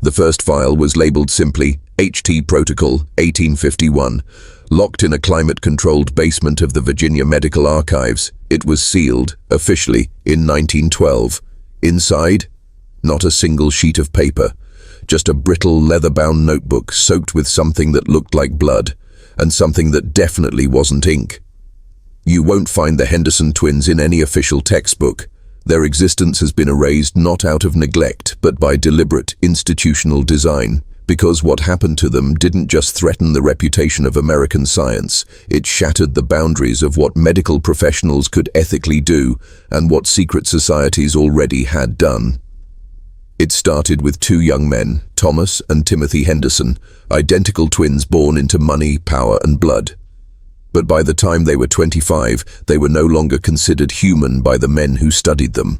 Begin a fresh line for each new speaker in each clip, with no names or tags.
The first file was labeled simply HT Protocol 1851. Locked in a climate-controlled basement of the Virginia Medical Archives, it was sealed, officially, in 1912. Inside, not a single sheet of paper, just a brittle leather-bound notebook soaked with something that looked like blood, and something that definitely wasn't ink. You won't find the Henderson Twins in any official textbook. Their existence has been erased not out of neglect, but by deliberate institutional design. Because what happened to them didn't just threaten the reputation of American science, it shattered the boundaries of what medical professionals could ethically do and what secret societies already had done. It started with two young men, Thomas and Timothy Henderson, identical twins born into money, power, and blood. But by the time they were 25, they were no longer considered human by the men who studied them.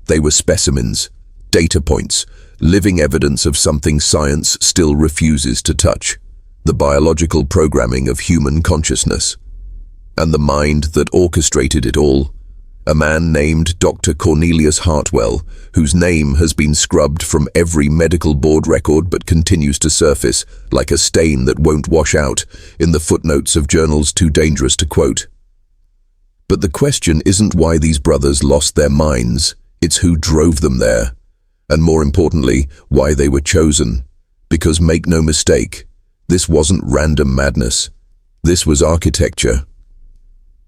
They were specimens, data points, living evidence of something science still refuses to touch, the biological programming of human consciousness. And the mind that orchestrated it all, a man named Dr. Cornelius Hartwell, whose name has been scrubbed from every medical board record but continues to surface, like a stain that won't wash out, in the footnotes of journals too dangerous to quote. But the question isn't why these brothers lost their minds, it's who drove them there. And more importantly, why they were chosen. Because make no mistake, this wasn't random madness. This was architecture.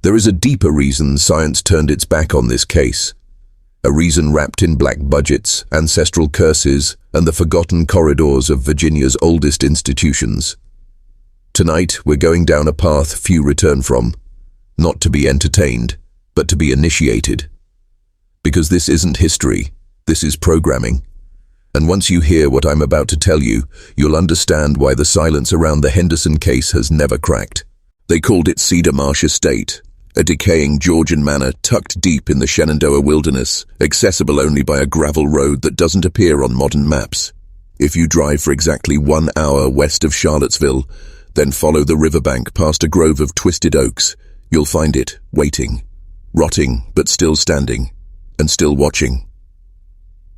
There is a deeper reason science turned its back on this case. A reason wrapped in black budgets, ancestral curses, and the forgotten corridors of Virginia's oldest institutions. Tonight, we're going down a path few return from. Not to be entertained, but to be initiated. Because this isn't history. This is programming. And once you hear what I'm about to tell you, you'll understand why the silence around the Henderson case has never cracked. They called it Cedar Marsh Estate, a decaying Georgian manor tucked deep in the Shenandoah wilderness, accessible only by a gravel road that doesn't appear on modern maps. If you drive for exactly 1 hour west of Charlottesville, then follow the riverbank past a grove of twisted oaks, you'll find it, waiting, rotting but still standing, and still watching.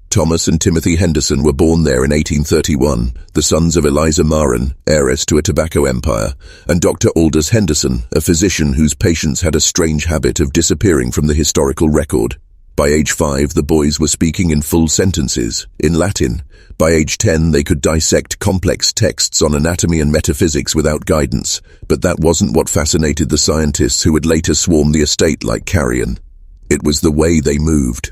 Thomas and Timothy Henderson were born there in 1831, the sons of Eliza Marin, heiress to a tobacco empire, and Dr. Aldous Henderson, a physician whose patients had a strange habit of disappearing from the historical record. By age 5, the boys were speaking in full sentences, in Latin. By age 10, they could dissect complex texts on anatomy and metaphysics without guidance, but that wasn't what fascinated the scientists who would later swarm the estate like carrion. It was the way they moved.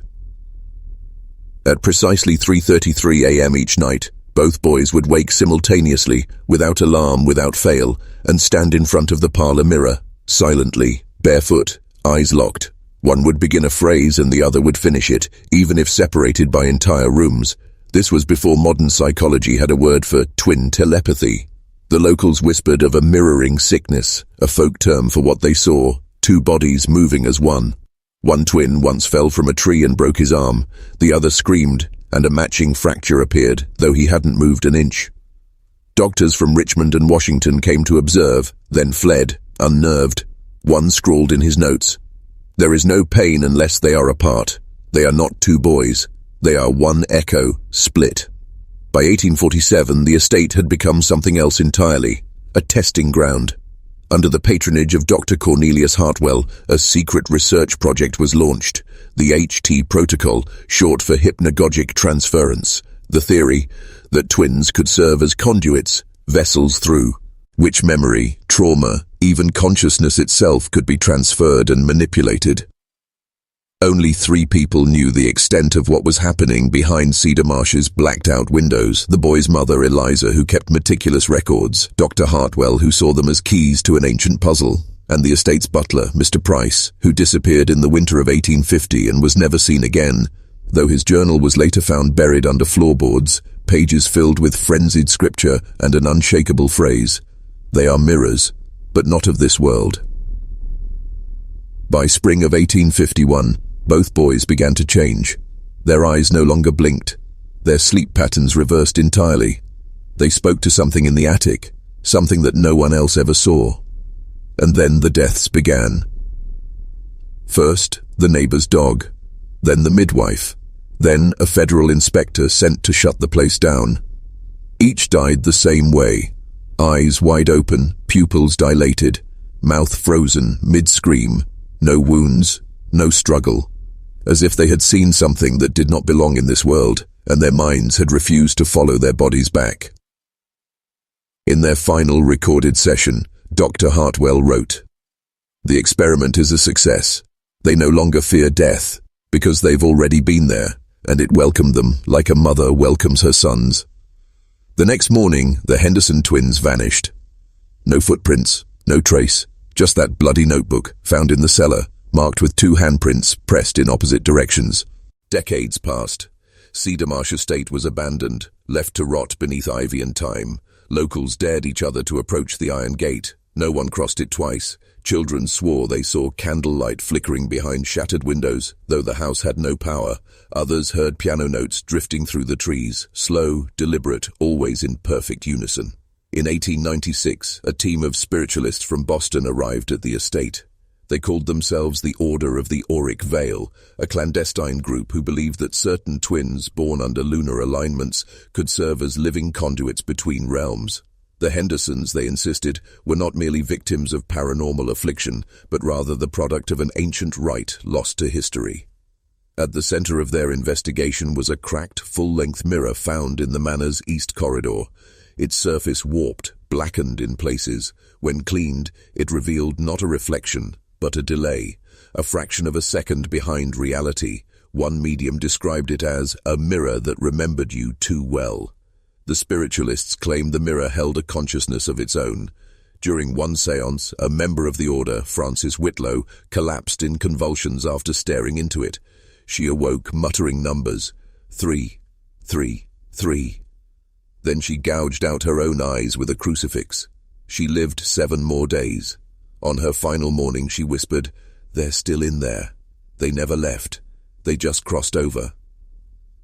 At precisely 3:33 a.m. each night, both boys would wake simultaneously, without alarm, without fail, and stand in front of the parlor mirror, silently, barefoot, eyes locked. One would begin a phrase and the other would finish it, even if separated by entire rooms. This was before modern psychology had a word for twin telepathy. The locals whispered of a mirroring sickness, a folk term for what they saw, two bodies moving as one. One twin once fell from a tree and broke his arm. The other screamed, and a matching fracture appeared, though he hadn't moved an inch. Doctors from Richmond and Washington came to observe, then fled, unnerved. One scrawled in his notes, "There is no pain unless they are apart. They are not two boys. They are one echo, split." By 1847, the estate had become something else entirely, a testing ground. Under the patronage of Dr. Cornelius Hartwell, a secret research project was launched, the HT Protocol, short for hypnagogic transference, the theory that twins could serve as conduits, vessels through which memory, trauma, even consciousness itself could be transferred and manipulated. Only 3 people knew the extent of what was happening behind Cedar Marsh's blacked-out windows: the boy's mother, Eliza, who kept meticulous records, Dr. Hartwell, who saw them as keys to an ancient puzzle, and the estate's butler, Mr. Price, who disappeared in the winter of 1850 and was never seen again, though his journal was later found buried under floorboards, pages filled with frenzied scripture and an unshakable phrase: "They are mirrors, but not of this world." By spring of 1851, both boys began to change. Their eyes no longer blinked. Their sleep patterns reversed entirely. They spoke to something in the attic, something that no one else ever saw. And then the deaths began. First, the neighbor's dog, then the midwife, then a federal inspector sent to shut the place down. Each died the same way. Eyes wide open, pupils dilated, mouth frozen mid-scream, no wounds, no struggle, as if they had seen something that did not belong in this world, and their minds had refused to follow their bodies back. In their final recorded session, Dr. Hartwell wrote, "The experiment is a success. They no longer fear death, because they've already been there, and it welcomed them like a mother welcomes her sons." The next morning, the Henderson twins vanished. No footprints, no trace, just that bloody notebook found in the cellar, marked with 2 handprints pressed in opposite directions. Decades passed. Cedar Marsh Estate was abandoned, left to rot beneath ivy and time. Locals dared each other to approach the iron gate. No one crossed it twice. Children swore they saw candlelight flickering behind shattered windows, though the house had no power. Others heard piano notes drifting through the trees, slow, deliberate, always in perfect unison. In 1896, a team of spiritualists from Boston arrived at the estate. They called themselves the Order of the Auric Veil, a clandestine group who believed that certain twins born under lunar alignments could serve as living conduits between realms. The Hendersons, they insisted, were not merely victims of paranormal affliction, but rather the product of an ancient rite lost to history. At the center of their investigation was a cracked, full-length mirror found in the manor's east corridor. Its surface warped, blackened in places. When cleaned, it revealed not a reflection, but a delay, a fraction of a second behind reality. One medium described it as a mirror that remembered you too well. The spiritualists claimed the mirror held a consciousness of its own. During one séance, a member of the order, Frances Whitlow, collapsed in convulsions after staring into it. She awoke, muttering numbers, 3, 3, 3. Then she gouged out her own eyes with a crucifix. She lived 7 more days. On her final morning, she whispered, "They're still in there. They never left. They just crossed over."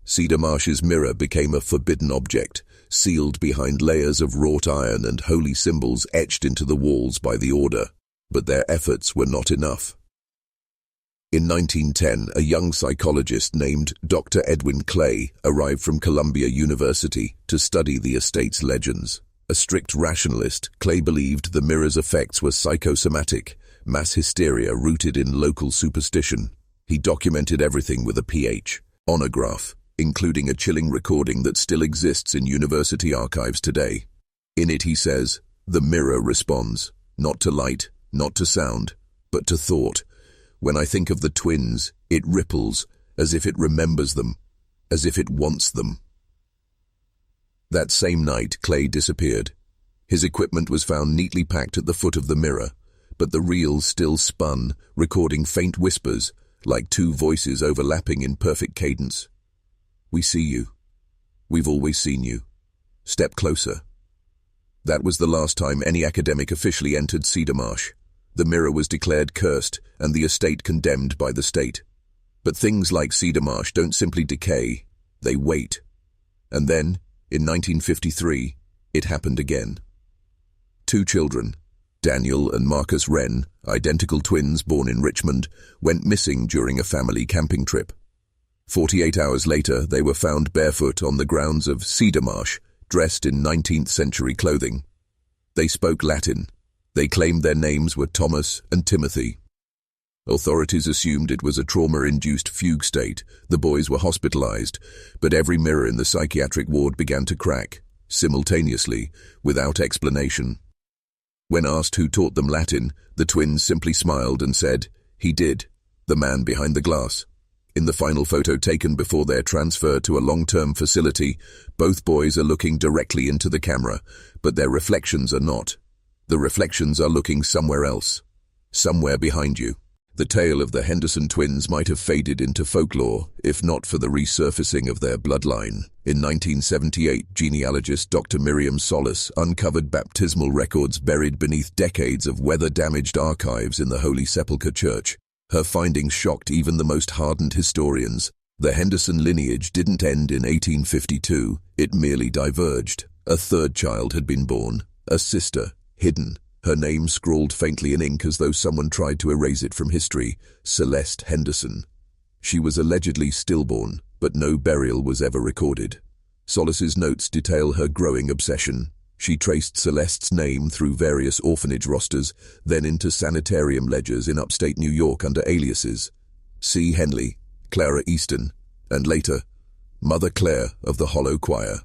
Cedar Marsh's mirror became a forbidden object, sealed behind layers of wrought iron and holy symbols etched into the walls by the order. But their efforts were not enough. In 1910, a young psychologist named Dr. Edwin Clay arrived from Columbia University to study the estate's legends. A strict rationalist, Clay believed the mirror's effects were psychosomatic, mass hysteria rooted in local superstition. He documented everything with a PH, onograph, including a chilling recording that still exists in university archives today. In it he says, "The mirror responds, not to light, not to sound, but to thought. When I think of the twins, it ripples, as if it remembers them, as if it wants them." That same night, Clay disappeared. His equipment was found neatly packed at the foot of the mirror, but the reel still spun, recording faint whispers, like 2 voices overlapping in perfect cadence. "We see you. We've always seen you. Step closer." That was the last time any academic officially entered Cedar Marsh. The mirror was declared cursed and the estate condemned by the state. But things like Cedar Marsh don't simply decay, they wait. And then, in 1953, it happened again. 2 children, Daniel and Marcus Wren, identical twins born in Richmond, went missing during a family camping trip. 48 hours later, they were found barefoot on the grounds of Cedar Marsh, dressed in 19th century clothing. They spoke Latin. They claimed their names were Thomas and Timothy. Authorities assumed it was a trauma-induced fugue state. The boys were hospitalized, but every mirror in the psychiatric ward began to crack, simultaneously, without explanation. When asked who taught them Latin, the twins simply smiled and said, "He did, the man behind the glass." In the final photo taken before their transfer to a long-term facility, both boys are looking directly into the camera, but their reflections are not. The reflections are looking somewhere else, somewhere behind you. The tale of the Henderson twins might have faded into folklore, if not for the resurfacing of their bloodline. In 1978, genealogist Dr. Miriam Solis uncovered baptismal records buried beneath decades of weather-damaged archives in the Holy Sepulchre Church. Her findings shocked even the most hardened historians. The Henderson lineage didn't end in 1852, it merely diverged. A 3rd child had been born, a sister, hidden, her name scrawled faintly in ink as though someone tried to erase it from history, Celeste Henderson. She was allegedly stillborn, but no burial was ever recorded. Solace's notes detail her growing obsession. She traced Celeste's name through various orphanage rosters, then into sanitarium ledgers in upstate New York under aliases. C. Henley, Clara Easton, and later, Mother Claire of the Hollow Choir.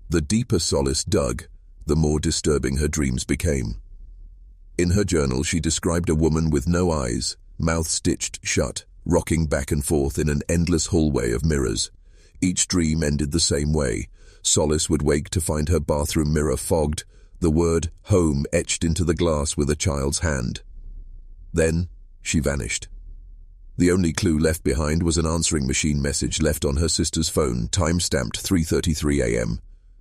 The deeper Solace dug, the more disturbing her dreams became. In her journal, she described a woman with no eyes, mouth stitched shut, rocking back and forth in an endless hallway of mirrors. Each dream ended the same way. Solace would wake to find her bathroom mirror fogged, the word home etched into the glass with a child's hand. Then, she vanished. The only clue left behind was an answering machine message left on her sister's phone, time-stamped 3:33 a.m.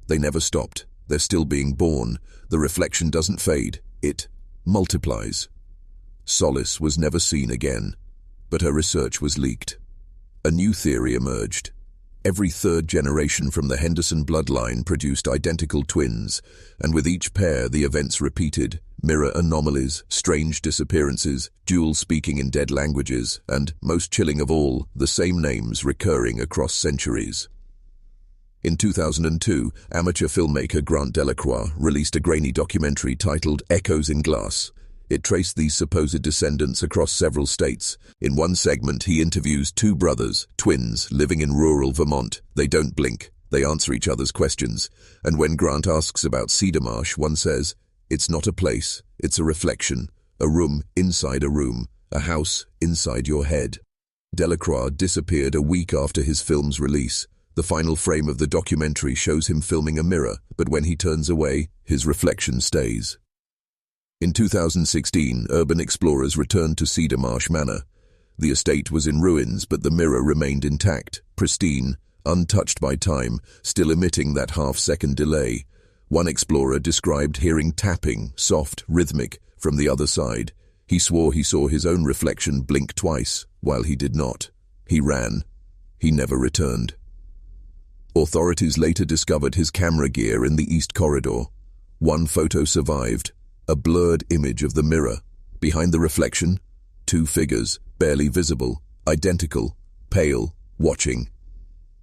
They never stopped. They're still being born. The reflection doesn't fade. It multiplies. Solace was never seen again, but her research was leaked. A new theory emerged. Every third generation from the Henderson bloodline produced identical twins, and with each pair the events repeated: mirror anomalies, strange disappearances, dual speaking in dead languages, and, most chilling of all, the same names recurring across centuries. In 2002, amateur filmmaker Grant Delacroix released a grainy documentary titled Echoes in Glass. It traced these supposed descendants across several states. In one segment, he interviews two brothers, twins, living in rural Vermont. They don't blink. They answer each other's questions. And when Grant asks about Cedar Marsh, one says, "It's not a place, it's a reflection. A room inside a room. A house inside your head." Delacroix disappeared a week after his film's release. The final frame of the documentary shows him filming a mirror, but when he turns away, his reflection stays. In 2016, urban explorers returned to Cedar Marsh Manor. The estate was in ruins, but the mirror remained intact, pristine, untouched by time, still emitting that half-second delay. One explorer described hearing tapping, soft, rhythmic, from the other side. He swore he saw his own reflection blink twice, while he did not. He ran. He never returned. Authorities later discovered his camera gear in the East Corridor. One photo survived. A blurred image of the mirror. Behind the reflection, two figures, barely visible, identical, pale, watching.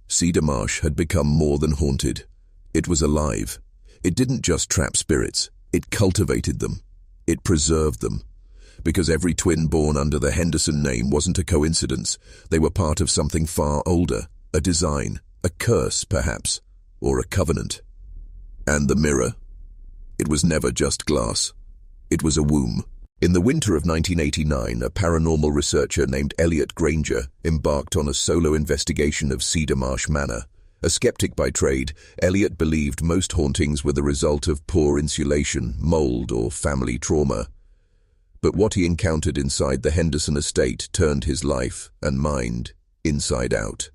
Cedar Marsh had become more than haunted. It was alive. It didn't just trap spirits, it cultivated them. It preserved them. Because every twin born under the Henderson name wasn't a coincidence. They were part of something far older, a design, a curse perhaps, or a covenant. And the mirror? It was never just glass. It was a womb. In the winter of 1989, a paranormal researcher named Elliot Granger embarked on a solo investigation of Cedar Marsh Manor. A skeptic by trade, Elliot believed most hauntings were the result of poor insulation, mold, or family trauma. But what he encountered inside the Henderson estate turned his life and mind inside out.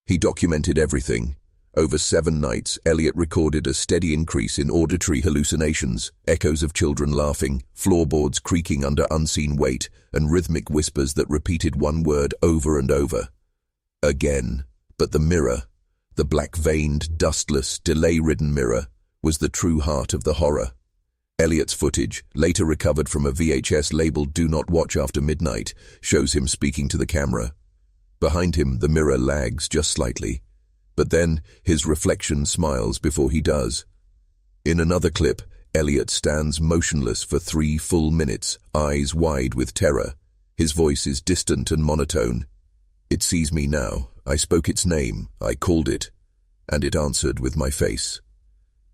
He documented everything. Over 7 nights, Elliot recorded a steady increase in auditory hallucinations, echoes of children laughing, floorboards creaking under unseen weight, and rhythmic whispers that repeated one word over and over. Again. But the mirror, the black-veined, dustless, delay-ridden mirror, was the true heart of the horror. Elliot's footage, later recovered from a VHS labeled "Do Not Watch After Midnight," shows him speaking to the camera. Behind him, the mirror lags just slightly. But then, his reflection smiles before he does. In another clip, Elliot stands motionless for 3 full minutes, eyes wide with terror. His voice is distant and monotone. "It sees me now. I spoke its name. I called it. And it answered with my face."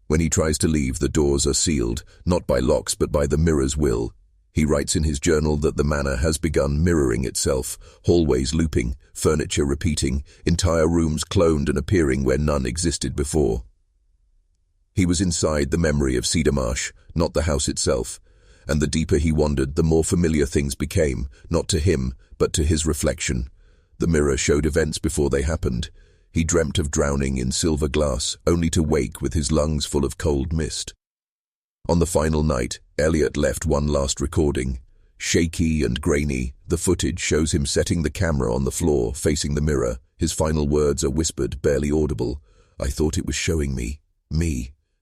When he tries to leave, the doors are sealed, not by locks but by the mirror's will. He writes in his journal that the manor has begun mirroring itself, hallways looping, furniture repeating, entire rooms cloned and appearing where none existed before. He was inside the memory of Cedar Marsh, not the house itself, and the deeper he wandered, the more familiar things became, not to him, but to his reflection. The mirror showed events before they happened. He dreamt of drowning in silver glass, only to wake with his lungs full of cold mist. On the final night, Elliot left one last recording. Shaky and grainy, the footage shows him setting the camera on the floor, facing the mirror. His final words are whispered, barely audible. "I thought it was showing me.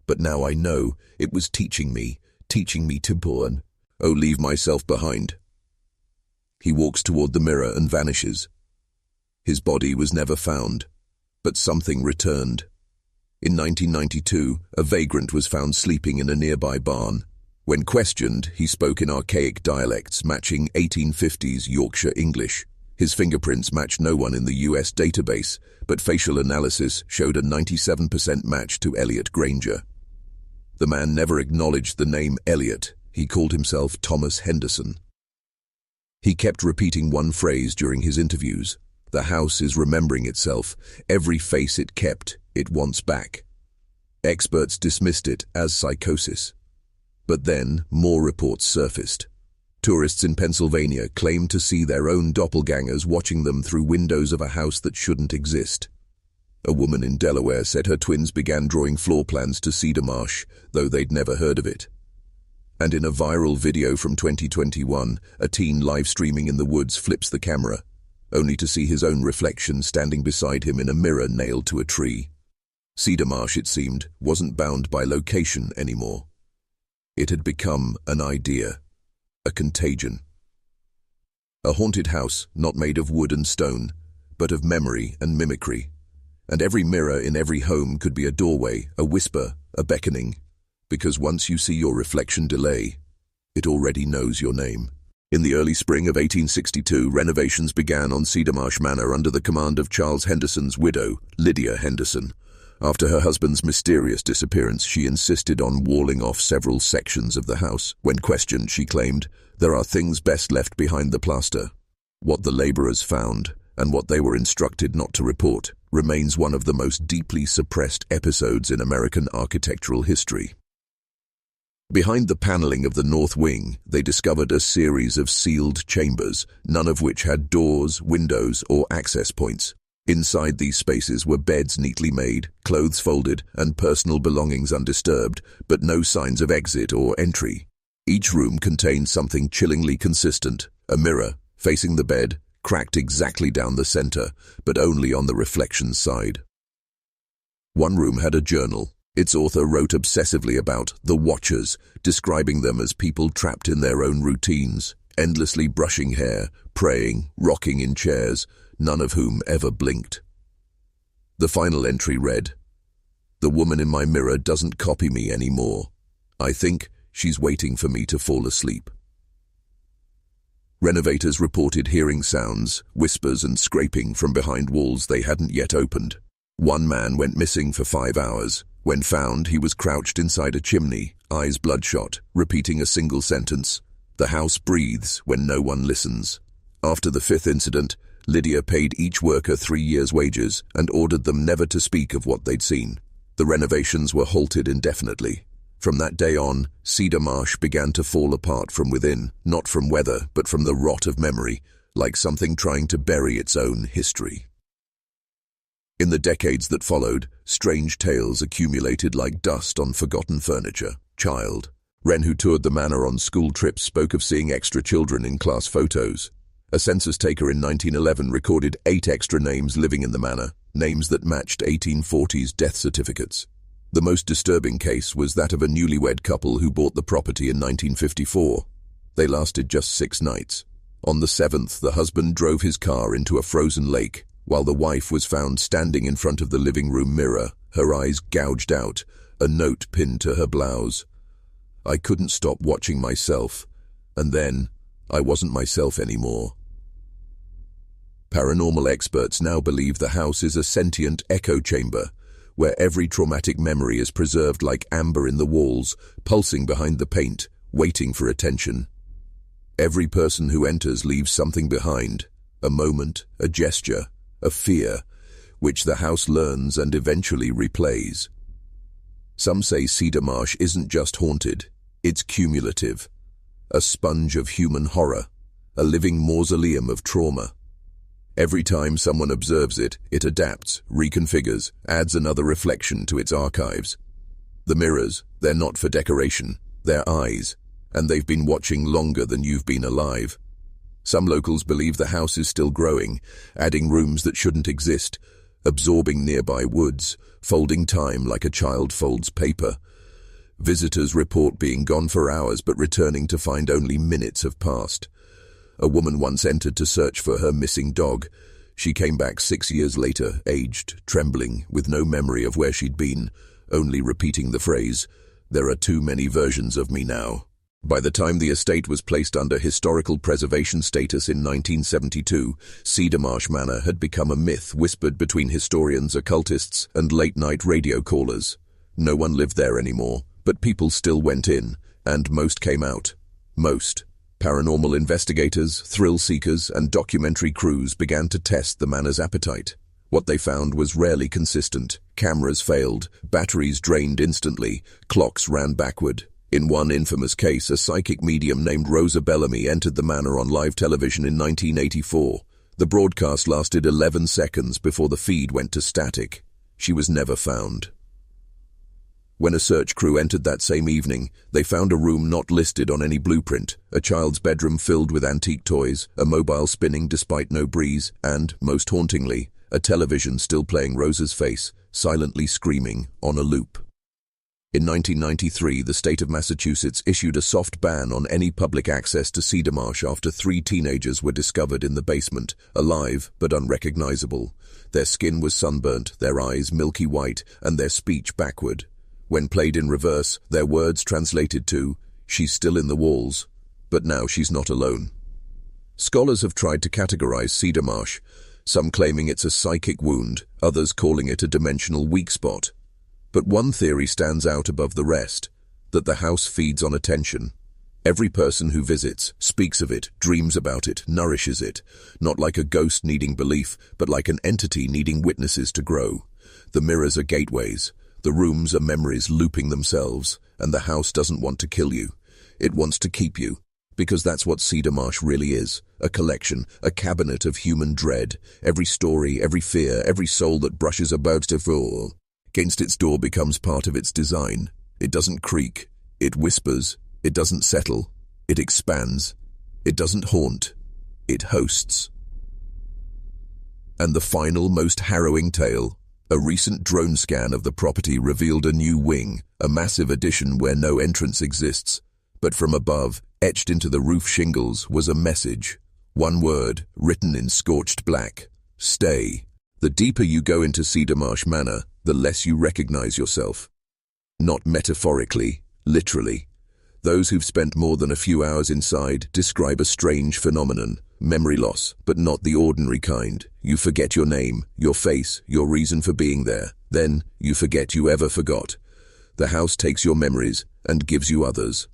But now I know it was teaching me to born. Oh, leave myself behind." He walks toward the mirror and vanishes. His body was never found. But something returned. In 1992, a vagrant was found sleeping in a nearby barn. When questioned, he spoke in archaic dialects matching 1850s Yorkshire English. His fingerprints matched no one in the US database, but facial analysis showed a 97% match to Elliot Granger. The man never acknowledged the name Elliot. He called himself Thomas Henderson. He kept repeating one phrase during his interviews: "The house is remembering itself. Every face it kept, it wants back." Experts dismissed it as psychosis. But then, more reports surfaced. Tourists in Pennsylvania claimed to see their own doppelgangers watching them through windows of a house that shouldn't exist. A woman in Delaware said her twins began drawing floor plans to Cedar Marsh, though they'd never heard of it. And in a viral video from 2021, a teen live streaming in the woods flips the camera, only to see his own reflection standing beside him in a mirror nailed to a tree. Cedar Marsh, it seemed, wasn't bound by location anymore. It had become an idea, a contagion. A haunted house not made of wood and stone, but of memory and mimicry. And every mirror in every home could be a doorway, a whisper, a beckoning, because once you see your reflection delay, it already knows your name. In the early spring of 1862, renovations began on Cedar Marsh Manor under the command of Charles Henderson's widow, Lydia Henderson. After her husband's mysterious disappearance, she insisted on walling off several sections of the house. When questioned, she claimed, "There are things best left behind the plaster." What the laborers found, and what they were instructed not to report, remains one of the most deeply suppressed episodes in American architectural history. Behind the paneling of the north wing, they discovered a series of sealed chambers, none of which had doors, windows, or access points. Inside these spaces were beds neatly made, clothes folded, and personal belongings undisturbed, but no signs of exit or entry. Each room contained something chillingly consistent: a mirror, facing the bed, cracked exactly down the center, but only on the reflection side. One room had a journal. Its author wrote obsessively about the Watchers, describing them as people trapped in their own routines, endlessly brushing hair, praying, rocking in chairs, none of whom ever blinked. The final entry read, "The woman in my mirror doesn't copy me anymore. I think she's waiting for me to fall asleep." Renovators reported hearing sounds, whispers and scraping from behind walls they hadn't yet opened. One man went missing for 5 hours. When found, he was crouched inside a chimney, eyes bloodshot, repeating a single sentence: "The house breathes when no one listens." After the 5th incident, Lydia paid each worker 3 years' wages and ordered them never to speak of what they'd seen. The renovations were halted indefinitely. From that day on, Cedar Marsh began to fall apart from within, not from weather, but from the rot of memory, like something trying to bury its own history. In the decades that followed, strange tales accumulated like dust on forgotten furniture. Child. Wren, who toured the manor on school trips, spoke of seeing extra children in class photos. A census taker in 1911 recorded 8 extra names living in the manor, names that matched 1840s death certificates. The most disturbing case was that of a newlywed couple who bought the property in 1954. They lasted just 6 nights. On the 7th, the husband drove his car into a frozen lake, while the wife was found standing in front of the living room mirror, her eyes gouged out, a note pinned to her blouse. "I couldn't stop watching myself, and then I wasn't myself anymore." Paranormal experts now believe the house is a sentient echo chamber, where every traumatic memory is preserved like amber in the walls, pulsing behind the paint, waiting for attention. Every person who enters leaves something behind, a moment, a gesture, a fear, which the house learns and eventually replays. Some say Cedar Marsh isn't just haunted, it's cumulative, a sponge of human horror, a living mausoleum of trauma. Every time someone observes it, it adapts, reconfigures, adds another reflection to its archives. The mirrors, they're not for decoration, they're eyes, and they've been watching longer than you've been alive. Some locals believe the house is still growing, adding rooms that shouldn't exist, absorbing nearby woods, folding time like a child folds paper. Visitors report being gone for hours but returning to find only minutes have passed. A woman once entered to search for her missing dog. She came back 6 years later, aged, trembling, with no memory of where she'd been, only repeating the phrase, "There are too many versions of me now." By the time the estate was placed under historical preservation status in 1972, Cedar Marsh Manor had become a myth whispered between historians, occultists, and late-night radio callers. No one lived there anymore, but people still went in, and most came out. Most. Paranormal investigators, thrill seekers, and documentary crews began to test the manor's appetite. What they found was rarely consistent. Cameras failed, batteries drained instantly, clocks ran backward. In one infamous case, a psychic medium named Rosa Bellamy entered the manor on live television in 1984. The broadcast lasted 11 seconds before the feed went to static. She was never found. When a search crew entered that same evening, they found a room not listed on any blueprint, a child's bedroom filled with antique toys, a mobile spinning despite no breeze, and, most hauntingly, a television still playing Rosa's face, silently screaming, on a loop. In 1993, the state of Massachusetts issued a soft ban on any public access to Cedar Marsh after 3 teenagers were discovered in the basement, alive but unrecognizable. Their skin was sunburnt, their eyes milky white, and their speech backward. When played in reverse, their words translated to, "She's still in the walls, but now she's not alone." Scholars have tried to categorize Cedar Marsh, some claiming it's a psychic wound, others calling it a dimensional weak spot. But one theory stands out above the rest, that the house feeds on attention. Every person who visits, speaks of it, dreams about it, nourishes it, not like a ghost needing belief, but like an entity needing witnesses to grow. The mirrors are gateways. The rooms are memories looping themselves, and the house doesn't want to kill you. It wants to keep you, because that's what Cedar Marsh really is, a collection, a cabinet of human dread. Every story, every fear, every soul that brushes about against its door becomes part of its design. It doesn't creak, it whispers, it doesn't settle, it expands, it doesn't haunt, it hosts. And the final, most harrowing tale. A recent drone scan of the property revealed a new wing, a massive addition where no entrance exists. But from above, etched into the roof shingles, was a message. One word, written in scorched black. Stay. The deeper you go into Cedar Marsh Manor, the less you recognize yourself. Not metaphorically, literally. Those who've spent more than a few hours inside describe a strange phenomenon. Memory loss, but not the ordinary kind. You forget your name, your face, your reason for being there. Then, you forget you ever forgot. The house takes your memories and gives you others.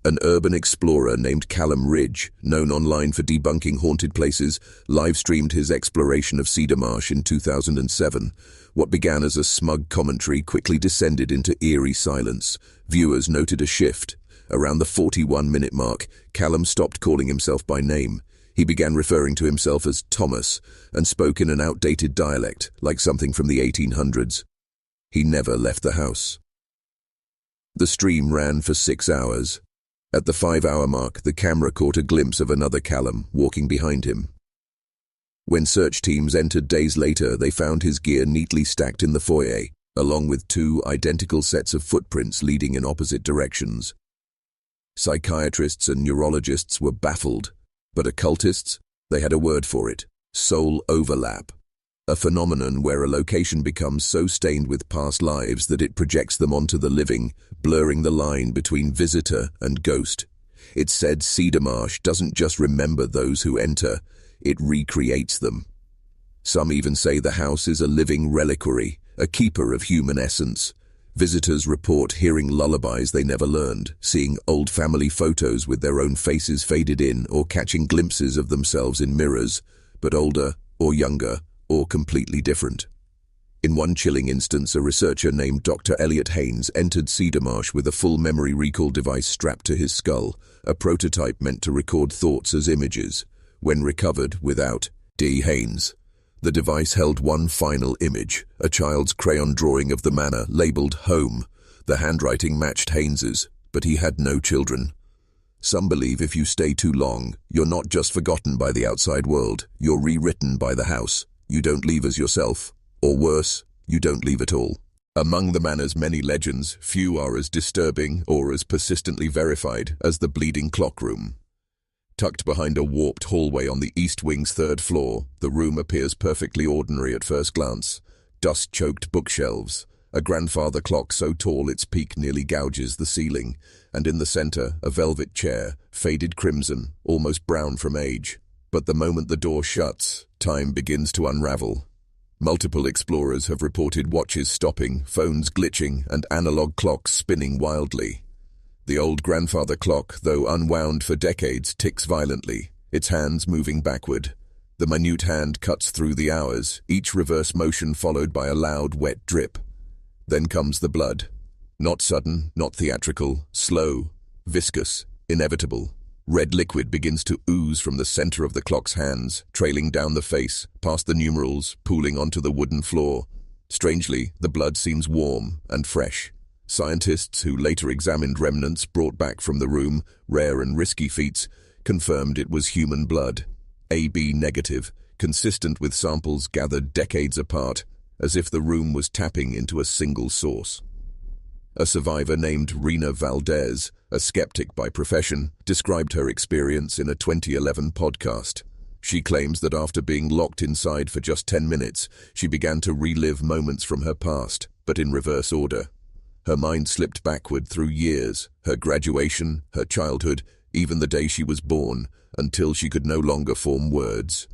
An urban explorer named Callum Ridge, known online for debunking haunted places, live-streamed his exploration of Cedar Marsh in 2007. What began as a smug commentary quickly descended into eerie silence. Viewers noted a shift. Around the 41-minute mark, Callum stopped calling himself by name. He began referring to himself as Thomas and spoke in an outdated dialect, like something from the 1800s. He never left the house. The stream ran for 6 hours. At the 5-hour mark, the camera caught a glimpse of another Callum walking behind him. When search teams entered days later, they found his gear neatly stacked in the foyer, along with 2 identical sets of footprints leading in opposite directions. Psychiatrists and neurologists were baffled, but occultists, they had a word for it: soul overlap. A phenomenon where a location becomes so stained with past lives that it projects them onto the living, blurring the line between visitor and ghost. It's said Cedar Marsh doesn't just remember those who enter, it recreates them. Some even say the house is a living reliquary, a keeper of human essence. Visitors report hearing lullabies they never learned, seeing old family photos with their own faces faded in, or catching glimpses of themselves in mirrors, but older, or younger, or completely different. In one chilling instance, a researcher named Dr. Elliot Haynes entered Cedar Marsh with a full memory recall device strapped to his skull, a prototype meant to record thoughts as images. When recovered without D. Haynes, the device held one final image, a child's crayon drawing of the manor labeled Home. The handwriting matched Haynes's, but he had no children. Some believe if you stay too long, you're not just forgotten by the outside world, you're rewritten by the house. You don't leave as yourself. Or worse, you don't leave at all. Among the manor's many legends, few are as disturbing or as persistently verified as the Bleeding Clock Room. Tucked behind a warped hallway on the east wing's third floor, the room appears perfectly ordinary at first glance. Dust-choked bookshelves, a grandfather clock so tall its peak nearly gouges the ceiling, and in the center, a velvet chair, faded crimson, almost brown from age. But the moment the door shuts, time begins to unravel. Multiple explorers have reported watches stopping, phones glitching, and analog clocks spinning wildly. The old grandfather clock, though unwound for decades, ticks violently, its hands moving backward. The minute hand cuts through the hours, each reverse motion followed by a loud, wet drip. Then comes the blood. Not sudden, not theatrical, slow, viscous, inevitable. Red liquid begins to ooze from the center of the clock's hands, trailing down the face, past the numerals, pooling onto the wooden floor. Strangely, the blood seems warm and fresh. Scientists who later examined remnants brought back from the room, rare and risky feats, confirmed it was human blood. AB negative, consistent with samples gathered decades apart, as if the room was tapping into a single source. A survivor named Rena Valdez, a skeptic by profession, described her experience in a 2011 podcast. She claims that after being locked inside for just 10 minutes, she began to relive moments from her past, but in reverse order. Her mind slipped backward through years, her graduation, her childhood, even the day she was born, until she could no longer form words.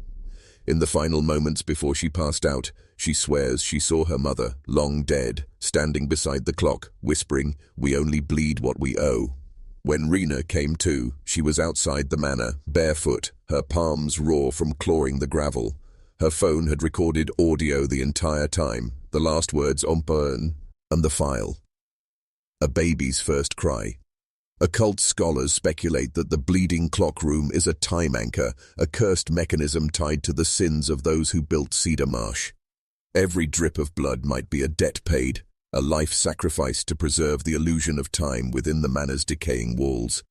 In the final moments before she passed out, she swears she saw her mother, long dead, standing beside the clock, whispering, "We only bleed what we owe." When Rena came to, she was outside the manor, barefoot, her palms raw from clawing the gravel. Her phone had recorded audio the entire time, the last words "Ompern" and the file. A baby's first cry. Occult scholars speculate that the bleeding clock room is a time anchor, a cursed mechanism tied to the sins of those who built Cedar Marsh. Every drip of blood might be a debt paid, a life sacrificed to preserve the illusion of time within the manor's decaying walls.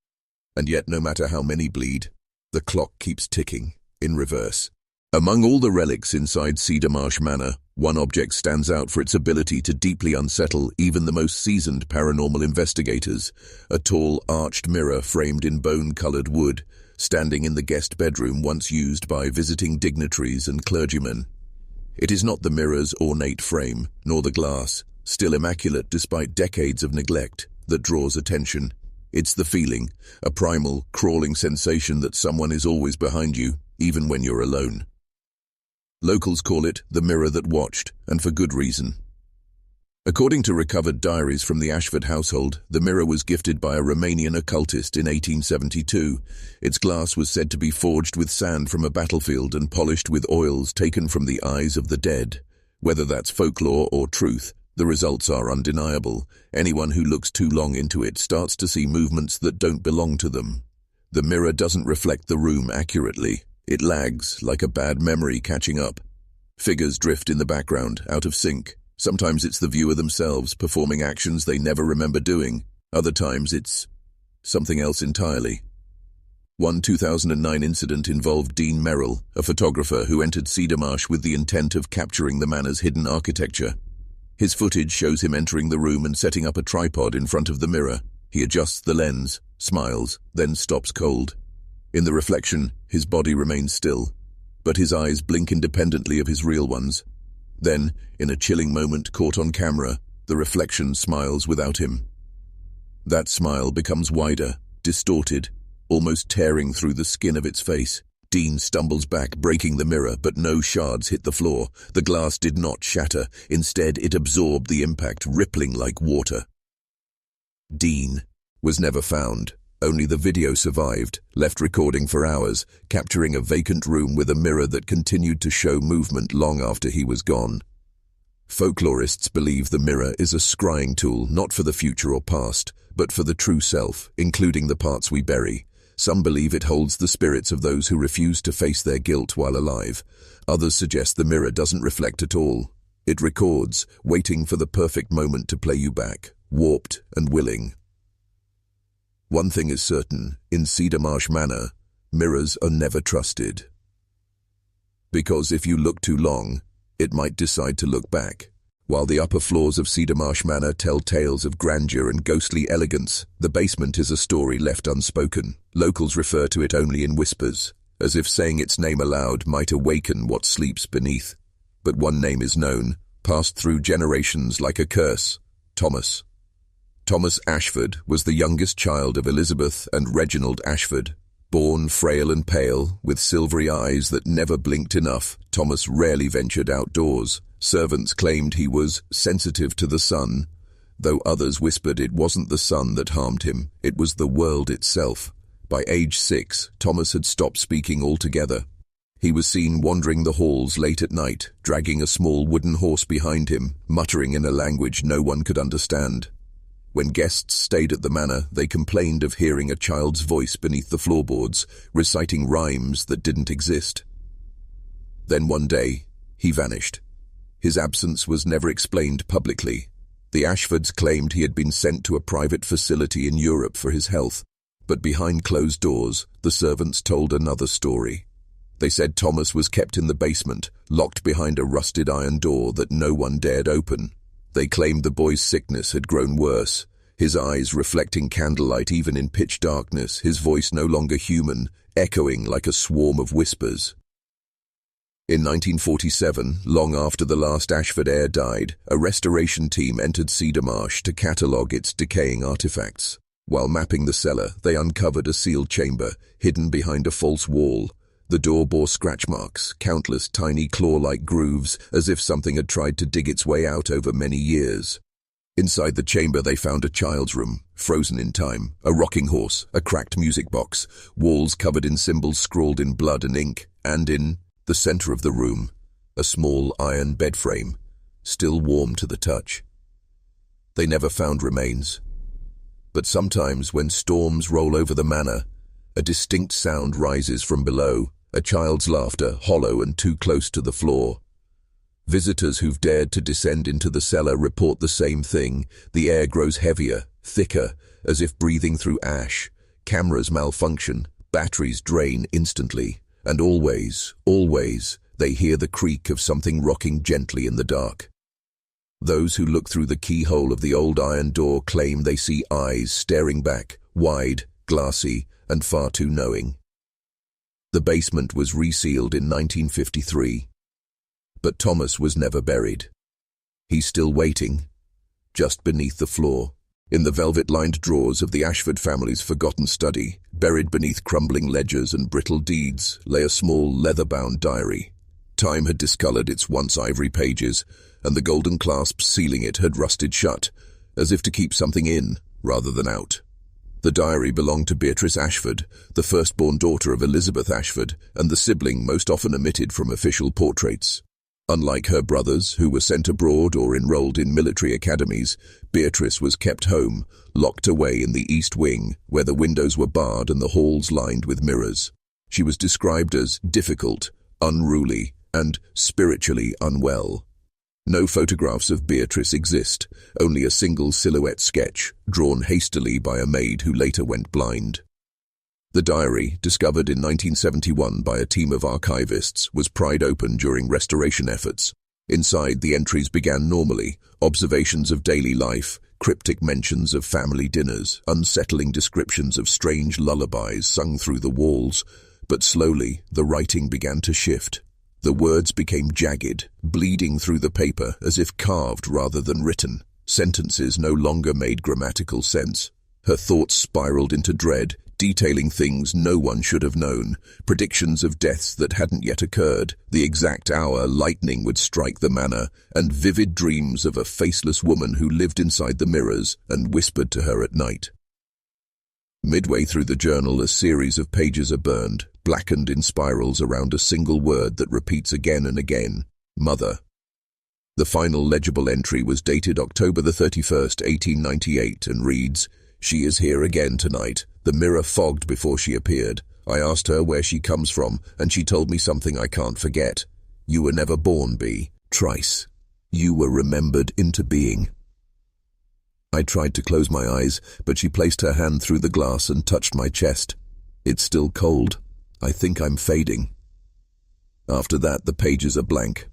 And yet, no matter how many bleed, the clock keeps ticking, in reverse. Among all the relics inside Cedar Marsh Manor, one object stands out for its ability to deeply unsettle even the most seasoned paranormal investigators: a tall, arched mirror framed in bone-colored wood, standing in the guest bedroom once used by visiting dignitaries and clergymen. It is not the mirror's ornate frame, nor the glass, still immaculate despite decades of neglect, that draws attention. It's the feeling, a primal, crawling sensation that someone is always behind you, even when you're alone. Locals call it the mirror that watched, and for good reason. According to recovered diaries from the Ashford household, the mirror was gifted by a Romanian occultist in 1872. Its glass was said to be forged with sand from a battlefield and polished with oils taken from the eyes of the dead. Whether that's folklore or truth, the results are undeniable. Anyone who looks too long into it starts to see movements that don't belong to them. The mirror doesn't reflect the room accurately. It lags, like a bad memory catching up. Figures drift in the background, out of sync. Sometimes it's the viewer themselves performing actions they never remember doing. Other times it's something else entirely. One 2009 incident involved Dean Merrill, a photographer who entered Cedar Marsh with the intent of capturing the manor's hidden architecture. His footage shows him entering the room and setting up a tripod in front of the mirror. He adjusts the lens, smiles, then stops cold. In the reflection, his body remains still, but his eyes blink independently of his real ones. Then, in a chilling moment caught on camera, the reflection smiles without him. That smile becomes wider, distorted, almost tearing through the skin of its face. Dean stumbles back, breaking the mirror, but no shards hit the floor. The glass did not shatter. Instead, it absorbed the impact, rippling like water. Dean was never found. Only the video survived, left recording for hours, capturing a vacant room with a mirror that continued to show movement long after he was gone. Folklorists believe the mirror is a scrying tool, not for the future or past, but for the true self, including the parts we bury. Some believe it holds the spirits of those who refuse to face their guilt while alive. Others suggest the mirror doesn't reflect at all. It records, waiting for the perfect moment to play you back, warped and willing. One thing is certain, in Cedar Marsh Manor, mirrors are never trusted. Because if you look too long, it might decide to look back. While the upper floors of Cedar Marsh Manor tell tales of grandeur and ghostly elegance, the basement is a story left unspoken. Locals refer to it only in whispers, as if saying its name aloud might awaken what sleeps beneath. But one name is known, passed through generations like a curse: Thomas. Thomas Ashford was the youngest child of Elizabeth and Reginald Ashford. Born frail and pale, with silvery eyes that never blinked enough, Thomas rarely ventured outdoors. Servants claimed he was sensitive to the sun, though others whispered it wasn't the sun that harmed him, it was the world itself. By age 6, Thomas had stopped speaking altogether. He was seen wandering the halls late at night, dragging a small wooden horse behind him, muttering in a language no one could understand. When guests stayed at the manor, they complained of hearing a child's voice beneath the floorboards, reciting rhymes that didn't exist. Then one day, he vanished. His absence was never explained publicly. The Ashfords claimed he had been sent to a private facility in Europe for his health, but behind closed doors, the servants told another story. They said Thomas was kept in the basement, locked behind a rusted iron door that no one dared open. They claimed the boy's sickness had grown worse, his eyes reflecting candlelight even in pitch darkness, his voice no longer human, echoing like a swarm of whispers. In 1947, long after the last Ashford heir died, a restoration team entered Cedar Marsh to catalogue its decaying artifacts. While mapping the cellar, they uncovered a sealed chamber, hidden behind a false wall. The door bore scratch marks, countless tiny claw-like grooves, as if something had tried to dig its way out over many years. Inside the chamber they found a child's room, frozen in time, a rocking horse, a cracked music box, walls covered in symbols scrawled in blood and ink, and in the center of the room, a small iron bed frame, still warm to the touch. They never found remains. But sometimes when storms roll over the manor, a distinct sound rises from below, a child's laughter, hollow and too close to the floor. Visitors who've dared to descend into the cellar report the same thing. The air grows heavier, thicker, as if breathing through ash. Cameras malfunction, batteries drain instantly, and always, they hear the creak of something rocking gently in the dark. Those who look through the keyhole of the old iron door claim they see eyes staring back, wide, glassy, and far too knowing. The basement was resealed in 1953. But Thomas was never buried. He's still waiting, just beneath the floor. In the velvet-lined drawers of the Ashford family's forgotten study, buried beneath crumbling ledgers and brittle deeds, lay a small leather-bound diary. Time had discolored its once ivory pages, and the golden clasps sealing it had rusted shut, as if to keep something in rather than out. The diary belonged to Beatrice Ashford, the firstborn daughter of Elizabeth Ashford, and the sibling most often omitted from official portraits. Unlike her brothers, who were sent abroad or enrolled in military academies, Beatrice was kept home, locked away in the East Wing, where the windows were barred and the halls lined with mirrors. She was described as difficult, unruly, and spiritually unwell. No photographs of Beatrice exist, only a single silhouette sketch, drawn hastily by a maid who later went blind. The diary, discovered in 1971 by a team of archivists, was pried open during restoration efforts. Inside, the entries began normally: observations of daily life, cryptic mentions of family dinners, unsettling descriptions of strange lullabies sung through the walls. But slowly, the writing began to shift. The words became jagged, bleeding through the paper as if carved rather than written. Sentences no longer made grammatical sense. Her thoughts spiraled into dread, detailing things no one should have known, predictions of deaths that hadn't yet occurred, the exact hour lightning would strike the manor, and vivid dreams of a faceless woman who lived inside the mirrors and whispered to her at night. Midway through the journal, a series of pages are burned, blackened in spirals around a single word that repeats again and again: mother. The final legible entry was dated October the 31st, 1898, and reads, "She is here again tonight. The mirror fogged before she appeared. I asked her where she comes from, and she told me something I can't forget. You were never born, B. Trice. You were remembered into being." I tried to close my eyes, but she placed her hand through the glass and touched my chest. It's still cold. I think I'm fading. After that, the pages are blank.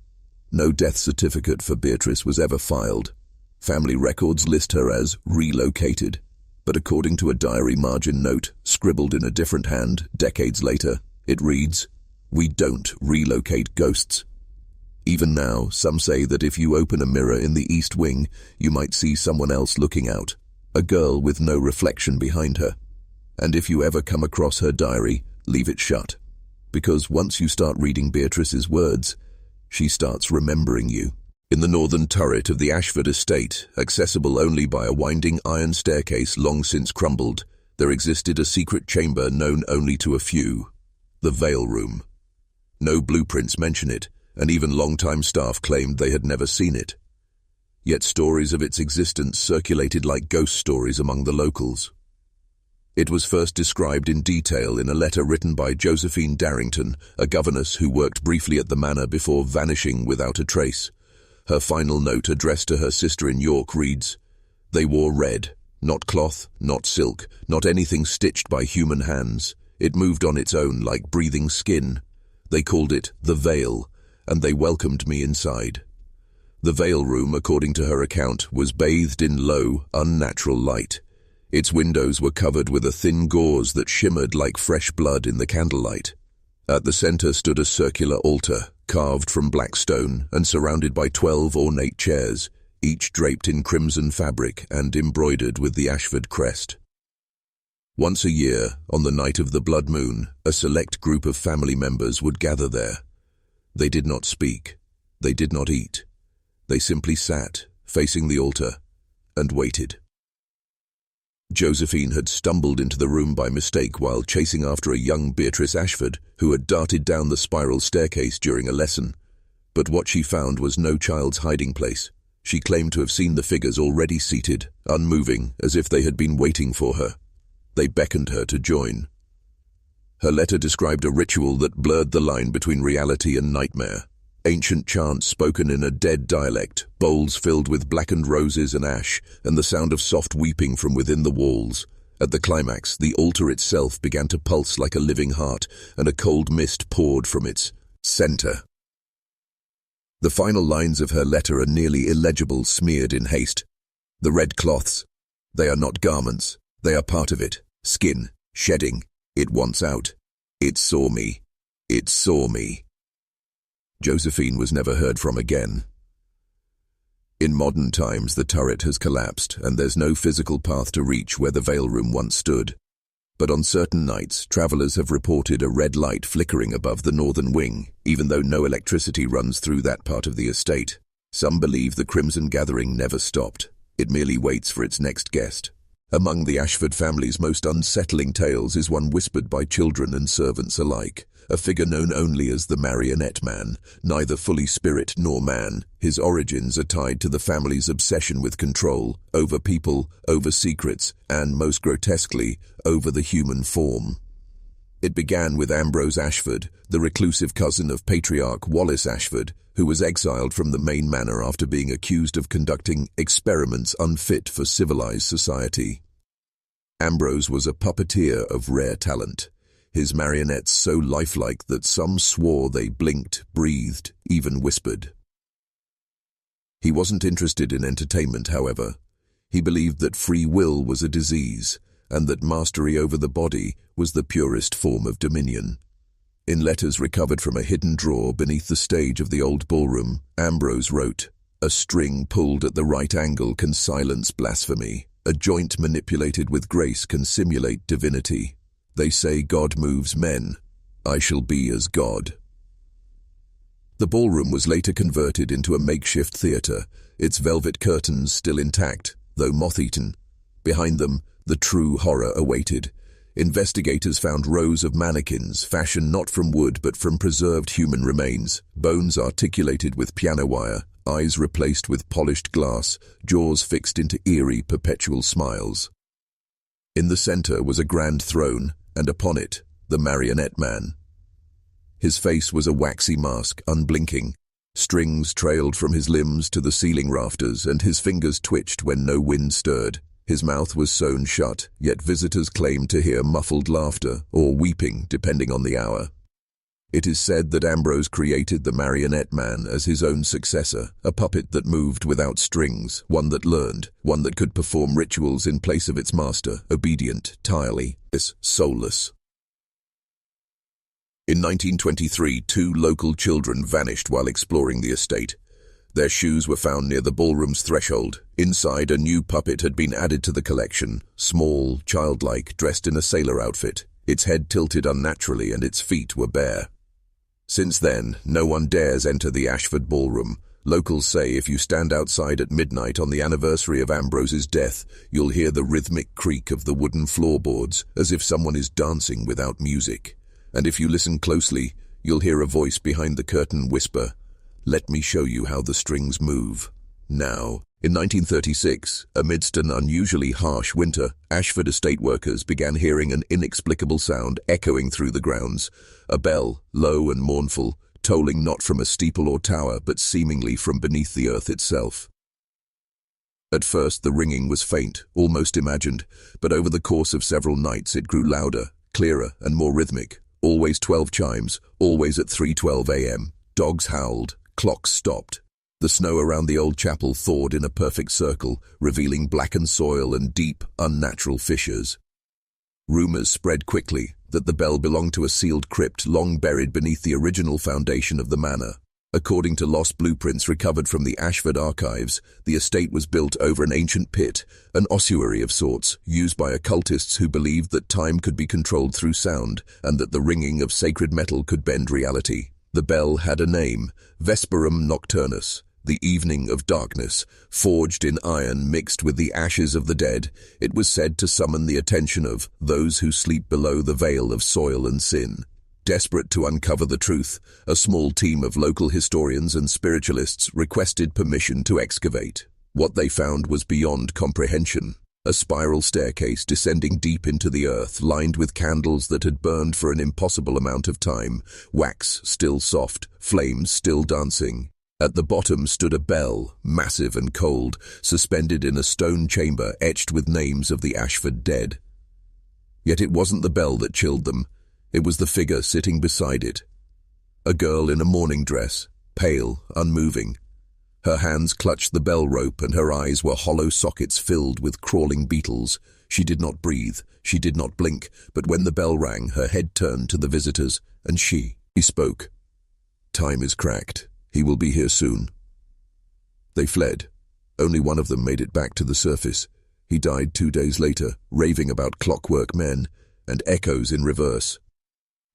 No death certificate for Beatrice was ever filed. Family records list her as relocated, but according to a diary margin note scribbled in a different hand decades later, it reads, "We don't relocate ghosts." Even now, some say that if you open a mirror in the East Wing, you might see someone else looking out, a girl with no reflection behind her. And if you ever come across her diary, leave it shut, because once you start reading Beatrice's words, she starts remembering you. In the northern turret of the Ashford estate, accessible only by a winding iron staircase long since crumbled, there existed a secret chamber known only to a few, the Veil Room. No blueprints mention it, and even long-time staff claimed they had never seen it. Yet stories of its existence circulated like ghost stories among the locals. It was first described in detail in a letter written by Josephine Darrington, a governess who worked briefly at the manor before vanishing without a trace. Her final note addressed to her sister in York reads, "They wore red, not cloth, not silk, not anything stitched by human hands. It moved on its own like breathing skin. They called it the Veil, and they welcomed me inside." The Veil Room, according to her account, was bathed in low, unnatural light. Its windows were covered with a thin gauze that shimmered like fresh blood in the candlelight. At the center stood a circular altar, carved from black stone and surrounded by 12 ornate chairs, each draped in crimson fabric and embroidered with the Ashford crest. Once a year, on the night of the blood moon, a select group of family members would gather there. They did not speak. They did not eat. They simply sat, facing the altar, and waited. Josephine had stumbled into the room by mistake while chasing after a young Beatrice Ashford, who had darted down the spiral staircase during a lesson. But what she found was no child's hiding place. She claimed to have seen the figures already seated, unmoving, as if they had been waiting for her. They beckoned her to join. Her letter described a ritual that blurred the line between reality and nightmare. Ancient chants spoken in a dead dialect, bowls filled with blackened roses and ash, and the sound of soft weeping from within the walls. At the climax, the altar itself began to pulse like a living heart, and a cold mist poured from its center. The final lines of her letter are nearly illegible, smeared in haste. "The red cloths. They are not garments. They are part of it. Skin. Shedding. It wants out. It saw me. It saw me." Josephine was never heard from again. In modern times, the turret has collapsed, and there's no physical path to reach where the Veil Room once stood. But on certain nights, travelers have reported a red light flickering above the northern wing, even though no electricity runs through that part of the estate. Some believe the Crimson Gathering never stopped. It merely waits for its next guest. Among the Ashford family's most unsettling tales is one whispered by children and servants alike, a figure known only as the Marionette Man, neither fully spirit nor man. His origins are tied to the family's obsession with control, over people, over secrets, and, most grotesquely, over the human form. It began with Ambrose Ashford, the reclusive cousin of Patriarch Wallace Ashford, who was exiled from the main manor after being accused of conducting experiments unfit for civilized society. Ambrose was a puppeteer of rare talent, his marionettes so lifelike that some swore they blinked, breathed, even whispered. He wasn't interested in entertainment, however. He believed that free will was a disease, and that mastery over the body was the purest form of dominion. In letters recovered from a hidden drawer beneath the stage of the old ballroom, Ambrose wrote, "A string pulled at the right angle can silence blasphemy. A joint manipulated with grace can simulate divinity. They say God moves men. I shall be as God." The ballroom was later converted into a makeshift theatre, its velvet curtains still intact, though moth-eaten. Behind them, the true horror awaited. Investigators found rows of mannequins, fashioned not from wood but from preserved human remains, bones articulated with piano wire, eyes replaced with polished glass, jaws fixed into eerie, perpetual smiles. In the center was a grand throne, and upon it, the Marionette Man. His face was a waxy mask, unblinking. Strings trailed from his limbs to the ceiling rafters, and his fingers twitched when no wind stirred. His mouth was sewn shut, yet visitors claimed to hear muffled laughter or weeping, depending on the hour. It is said that Ambrose created the marionette man as his own successor, a puppet that moved without strings, one that learned, one that could perform rituals in place of its master, obedient, tireless, soulless. In 1923, 2 local children vanished while exploring the estate. Their shoes were found near the ballroom's threshold. Inside, a new puppet had been added to the collection, small, childlike, dressed in a sailor outfit. Its head tilted unnaturally and its feet were bare. Since then, no one dares enter the Ashford ballroom. Locals say if you stand outside at midnight on the anniversary of Ambrose's death, you'll hear the rhythmic creak of the wooden floorboards, as if someone is dancing without music. And if you listen closely, you'll hear a voice behind the curtain whisper, "Let me show you how the strings move." Now, in 1936, amidst an unusually harsh winter, Ashford estate workers began hearing an inexplicable sound echoing through the grounds. A bell, low and mournful, tolling not from a steeple or tower, but seemingly from beneath the earth itself. At first, the ringing was faint, almost imagined, but over the course of several nights it grew louder, clearer, and more rhythmic. Always 12 chimes, always at 3:12 a.m. Dogs howled, clocks stopped. The snow around the old chapel thawed in a perfect circle, revealing blackened soil and deep, unnatural fissures. Rumors spread quickly that the bell belonged to a sealed crypt long buried beneath the original foundation of the manor. According to lost blueprints recovered from the Ashford archives, the estate was built over an ancient pit, an ossuary of sorts, used by occultists who believed that time could be controlled through sound and that the ringing of sacred metal could bend reality. The bell had a name, Vesperum Nocturnus, the evening of darkness. Forged in iron mixed with the ashes of the dead, it was said to summon the attention of those who sleep below the veil of soil and sin. Desperate to uncover the truth, a small team of local historians and spiritualists requested permission to excavate. What they found was beyond comprehension. A spiral staircase descending deep into the earth, lined with candles that had burned for an impossible amount of time, wax still soft, flames still dancing. At the bottom stood a bell, massive and cold, suspended in a stone chamber etched with names of the Ashford dead. Yet it wasn't the bell that chilled them. It was the figure sitting beside it. A girl in a mourning dress, pale, unmoving. Her hands clutched the bell rope and her eyes were hollow sockets filled with crawling beetles. She did not breathe, she did not blink, but when the bell rang, her head turned to the visitors, and he spoke. "Time is cracked. He will be here soon." They fled. Only one of them made it back to the surface. He died 2 days later, raving about clockwork men and echoes in reverse.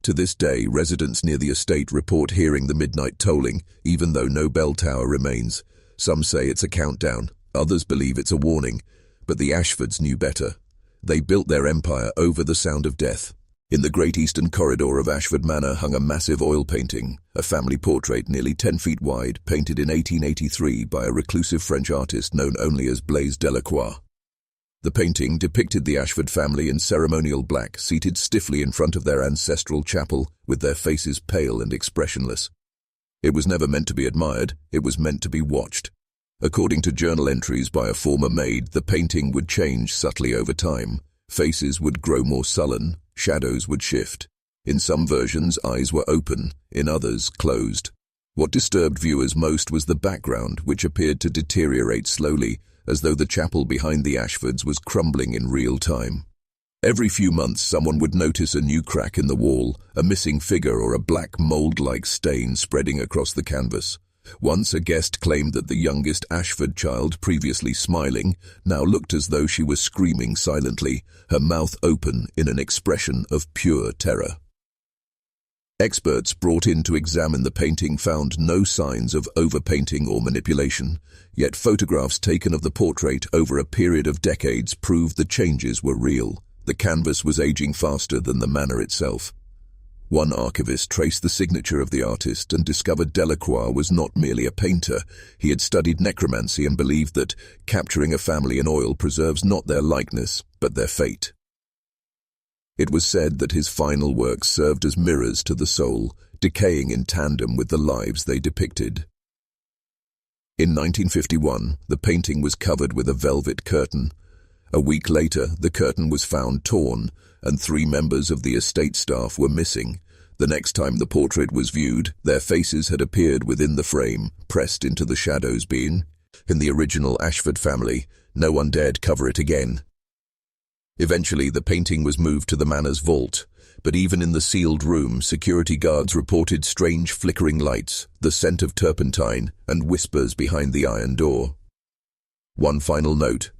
To this day, residents near the estate report hearing the midnight tolling, even though no bell tower remains. Some say it's a countdown, others believe it's a warning, but the Ashfords knew better. They built their empire over the sound of death. In the Great Eastern Corridor of Ashford Manor hung a massive oil painting, a family portrait nearly 10 feet wide, painted in 1883 by a reclusive French artist known only as Blaise Delacroix. The painting depicted the Ashford family in ceremonial black, seated stiffly in front of their ancestral chapel, with their faces pale and expressionless. It was never meant to be admired, it was meant to be watched. According to journal entries by a former maid, the painting would change subtly over time. Faces would grow more sullen, shadows would shift. In some versions, eyes were open, in others, closed. What disturbed viewers most was the background, which appeared to deteriorate slowly, as though the chapel behind the Ashfords was crumbling in real time. Every few months, someone would notice a new crack in the wall, a missing figure or a black mold-like stain spreading across the canvas. Once a guest claimed that the youngest Ashford child, previously smiling, now looked as though she was screaming silently, her mouth open in an expression of pure terror. Experts brought in to examine the painting found no signs of overpainting or manipulation, yet photographs taken of the portrait over a period of decades proved the changes were real. The canvas was aging faster than the manor itself. One archivist traced the signature of the artist and discovered Delacroix was not merely a painter. He had studied necromancy and believed that capturing a family in oil preserves not their likeness, but their fate. It was said that his final works served as mirrors to the soul, decaying in tandem with the lives they depicted. In 1951, the painting was covered with a velvet curtain. A week later, the curtain was found torn, and 3 members of the estate staff were missing. The next time the portrait was viewed, their faces had appeared within the frame, pressed into the shadows being. In the original Ashford family, no one dared cover it again. Eventually, the painting was moved to the manor's vault, but even in the sealed room, security guards reported strange flickering lights, the scent of turpentine, and whispers behind the iron door. One final note.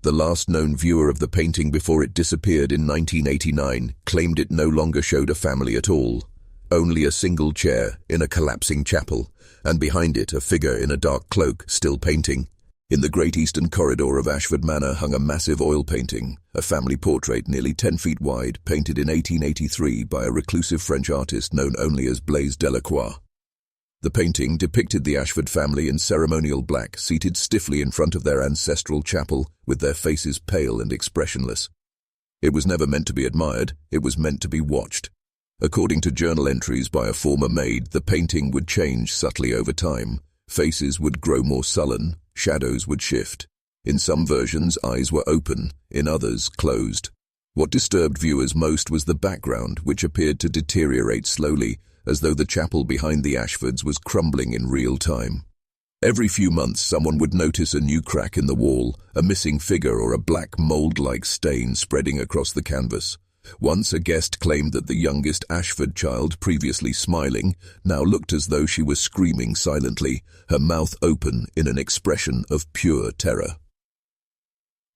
The last known viewer of the painting before it disappeared in 1989 claimed it no longer showed a family at all. Only a single chair in a collapsing chapel, and behind it a figure in a dark cloak still painting. In the Great Eastern Corridor of Ashford Manor hung a massive oil painting, a family portrait nearly 10 feet wide, painted in 1883 by a reclusive French artist known only as Blaise Delacroix. The painting depicted the Ashford family in ceremonial black, seated stiffly in front of their ancestral chapel, with their faces pale and expressionless. It was never meant to be admired, it was meant to be watched. According to journal entries by a former maid, the painting would change subtly over time. Faces would grow more sullen, shadows would shift. In some versions, eyes were open, in others, closed. What disturbed viewers most was the background, which appeared to deteriorate slowly, as though the chapel behind the Ashfords was crumbling in real time. Every few months, someone would notice a new crack in the wall, a missing figure or a black mold-like stain spreading across the canvas. Once a guest claimed that the youngest Ashford child, previously smiling, now looked as though she was screaming silently, her mouth open in an expression of pure terror.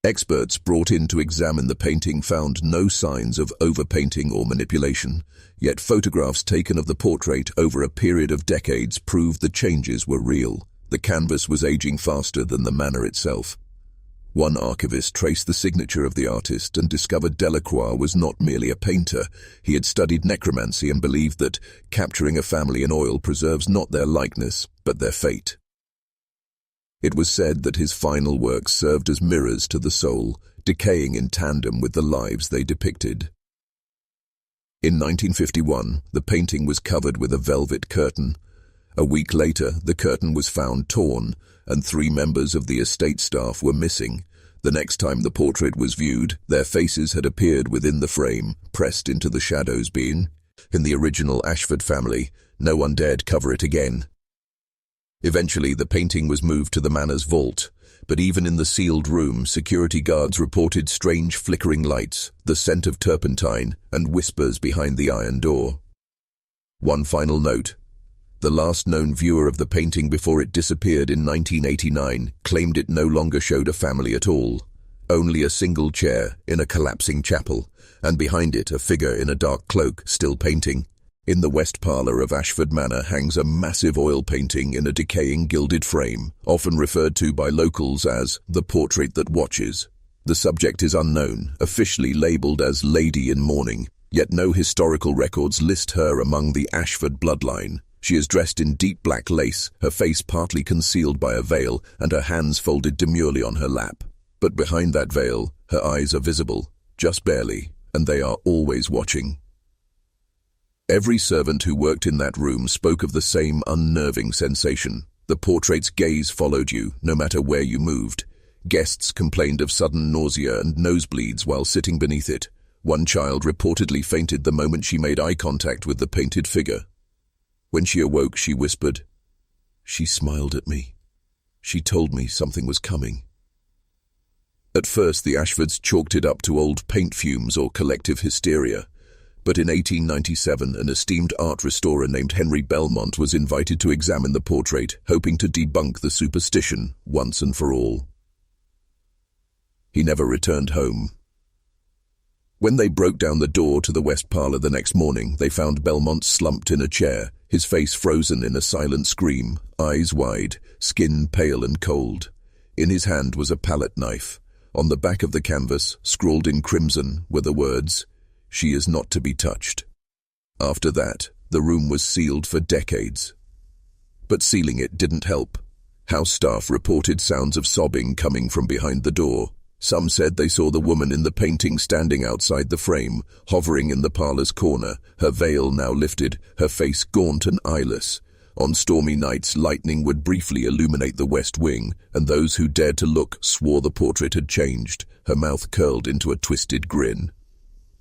Experts brought in to examine the painting found no signs of overpainting or manipulation, yet photographs taken of the portrait over a period of decades proved the changes were real. The canvas was aging faster than the manor itself. One archivist traced the signature of the artist and discovered Delacroix was not merely a painter. He had studied necromancy and believed that capturing a family in oil preserves not their likeness, but their fate. It was said that his final works served as mirrors to the soul, decaying in tandem with the lives they depicted. In 1951, the painting was covered with a velvet curtain. A week later, the curtain was found torn, and 3 members of the estate staff were missing. The next time the portrait was viewed, their faces had appeared within the frame, pressed into the shadows being. In the original Ashford family, no one dared cover it again. Eventually, the painting was moved to the manor's vault, but even in the sealed room, security guards reported strange flickering lights, the scent of turpentine, and whispers behind the iron door. One final note. The last known viewer of the painting before it disappeared in 1989 claimed it no longer showed a family at all. Only a single chair in a collapsing chapel, and behind it a figure in a dark cloak still painting. In the west parlour of Ashford Manor hangs a massive oil painting in a decaying gilded frame, often referred to by locals as the portrait that watches. The subject is unknown, officially labelled as Lady in Mourning, yet no historical records list her among the Ashford bloodline. She is dressed in deep black lace, her face partly concealed by a veil, and her hands folded demurely on her lap. But behind that veil, her eyes are visible, just barely, and they are always watching. Every servant who worked in that room spoke of the same unnerving sensation. The portrait's gaze followed you, no matter where you moved. Guests complained of sudden nausea and nosebleeds while sitting beneath it. One child reportedly fainted the moment she made eye contact with the painted figure. When she awoke, she whispered, "She smiled at me. She told me something was coming." At first, the Ashfords chalked it up to old paint fumes or collective hysteria. But in 1897, an esteemed art restorer named Henry Belmont was invited to examine the portrait, hoping to debunk the superstition once and for all. He never returned home. When they broke down the door to the west parlour the next morning, they found Belmont slumped in a chair, his face frozen in a silent scream, eyes wide, skin pale and cold. In his hand was a palette knife. On the back of the canvas, scrawled in crimson, were the words, "She is not to be touched." After that, the room was sealed for decades. But sealing it didn't help. House staff reported sounds of sobbing coming from behind the door. Some said they saw the woman in the painting standing outside the frame, hovering in the parlour's corner, her veil now lifted, her face gaunt and eyeless. On stormy nights, lightning would briefly illuminate the west wing, and those who dared to look swore the portrait had changed, her mouth curled into a twisted grin.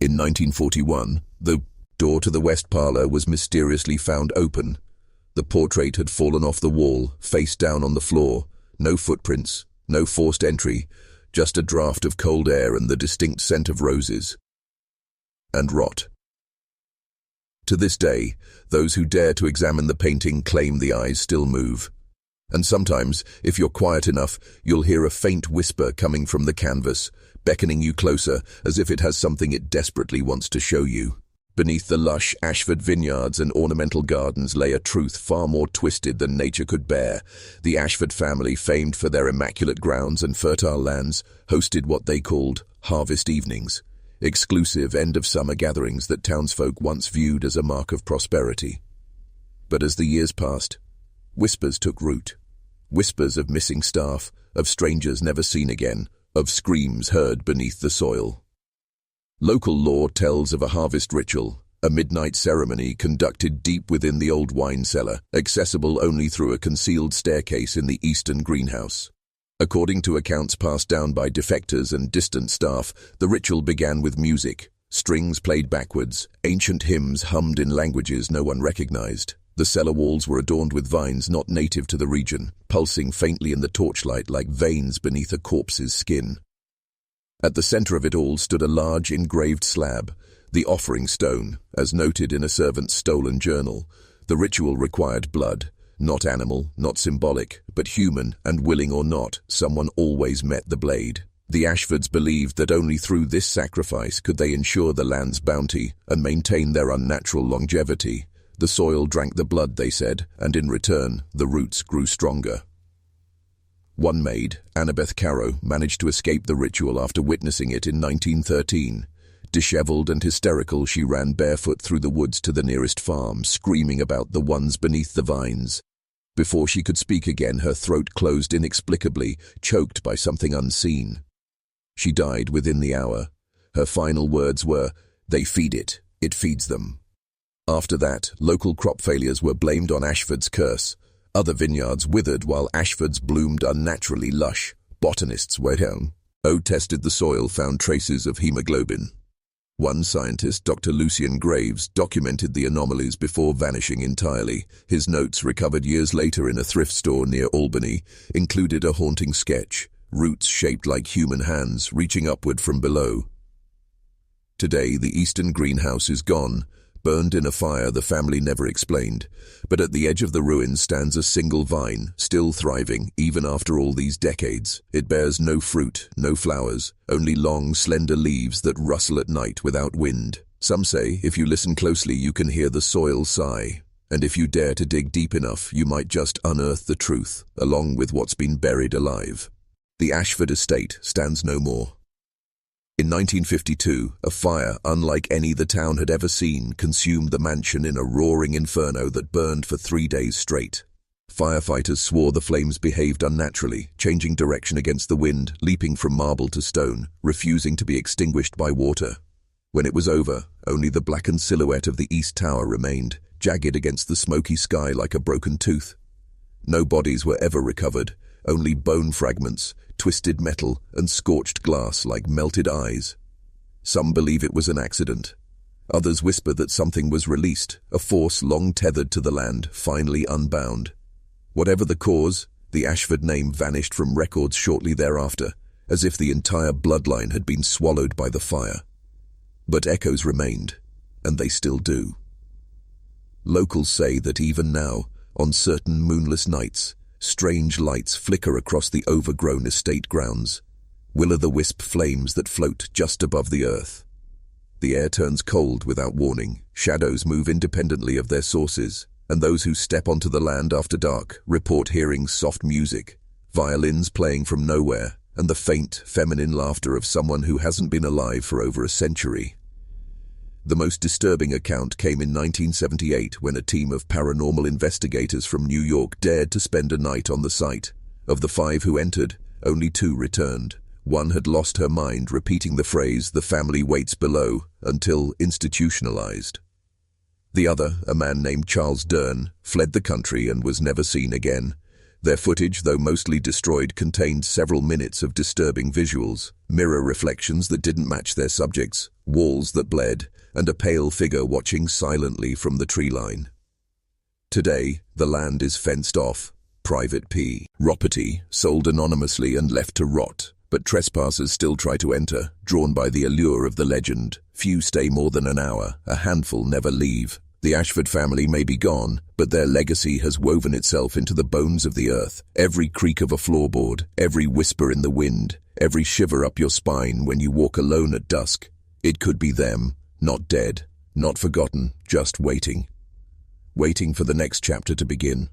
In 1941, the Door to the west parlor was mysteriously found open. The portrait had fallen off the wall, face down on the floor. No footprints, no forced entry, just a draft of cold air and the distinct scent of roses and rot. To this day, those who dare to examine the painting claim the eyes still move. And sometimes, if you're quiet enough, you'll hear a faint whisper coming from the canvas, beckoning you closer as if it has something it desperately wants to show you. Beneath the lush Ashford vineyards and ornamental gardens lay a truth far more twisted than nature could bear. The Ashford family, famed for their immaculate grounds and fertile lands, hosted what they called harvest evenings, exclusive end-of-summer gatherings that townsfolk once viewed as a mark of prosperity. But as the years passed, whispers took root. Whispers of missing staff, of strangers never seen again, of screams heard beneath the soil. Local lore tells of a harvest ritual, a midnight ceremony conducted deep within the old wine cellar, accessible only through a concealed staircase in the eastern greenhouse. According to accounts passed down by defectors and distant staff, the ritual began with music. Strings played backwards, ancient hymns hummed in languages no one recognized. The cellar walls were adorned with vines not native to the region, pulsing faintly in the torchlight like veins beneath a corpse's skin. At the center of it all stood a large engraved slab, the offering stone, as noted in a servant's stolen journal. The ritual required blood, not animal, not symbolic, but human, and willing or not, someone always met the blade. The Ashfords believed that only through this sacrifice could they ensure the land's bounty and maintain their unnatural longevity. The soil drank the blood, they said, and in return, the roots grew stronger. One maid, Annabeth Carow, managed to escape the ritual after witnessing it in 1913. Disheveled and hysterical, she ran barefoot through the woods to the nearest farm, screaming about the ones beneath the vines. Before she could speak again, her throat closed inexplicably, choked by something unseen. She died within the hour. Her final words were, "They feed it, it feeds them." After that, local crop failures were blamed on Ashford's curse. Other vineyards withered while Ashford's bloomed unnaturally lush. Botanists tested the soil, found traces of hemoglobin. One scientist, Dr. Lucian Graves, documented the anomalies before vanishing entirely. His notes, recovered years later in a thrift store near Albany, included a haunting sketch, roots shaped like human hands reaching upward from below. Today, the eastern greenhouse is gone, burned in a fire the family never explained, but at the edge of the ruins stands a single vine, still thriving even after all these decades. It bears no fruit, no flowers, only long, slender leaves that rustle at night without wind. Some say, if you listen closely, you can hear the soil sigh, and if you dare to dig deep enough, you might just unearth the truth, along with what's been buried alive. The Ashford estate stands no more. In 1952, a fire unlike any the town had ever seen consumed the mansion in a roaring inferno that burned for 3 days straight. Firefighters swore the flames behaved unnaturally, changing direction against the wind, leaping from marble to stone, refusing to be extinguished by water. When it was over, only the blackened silhouette of the east tower remained, jagged against the smoky sky like a broken tooth. No bodies were ever recovered, only bone fragments, twisted metal, and scorched glass like melted eyes. Some believe it was an accident. Others whisper that something was released, a force long tethered to the land, finally unbound. Whatever the cause, the Ashford name vanished from records shortly thereafter, as if the entire bloodline had been swallowed by the fire. But echoes remained, and they still do. Locals say that even now, on certain moonless nights, strange lights flicker across the overgrown estate grounds, will-o'-the-wisp flames that float just above the earth. The air turns cold without warning, shadows move independently of their sources, and those who step onto the land after dark report hearing soft music, violins playing from nowhere, and the faint, feminine laughter of someone who hasn't been alive for over a century. The most disturbing account came in 1978 when a team of paranormal investigators from New York dared to spend a night on the site. Of the 5 who entered, only 2 returned. One had lost her mind repeating the phrase, "The family waits below," until institutionalized. The other, a man named Charles Dern, fled the country and was never seen again. Their footage, though mostly destroyed, contained several minutes of disturbing visuals, mirror reflections that didn't match their subjects, walls that bled, and a pale figure watching silently from the tree line. Today, the land is fenced off, private property, sold anonymously and left to rot, but trespassers still try to enter, drawn by the allure of the legend. Few stay more than an hour, a handful never leave. The Ashford family may be gone, but their legacy has woven itself into the bones of the earth. Every creak of a floorboard, every whisper in the wind, every shiver up your spine when you walk alone at dusk. It could be them, not dead, not forgotten, just waiting. Waiting for the next chapter to begin.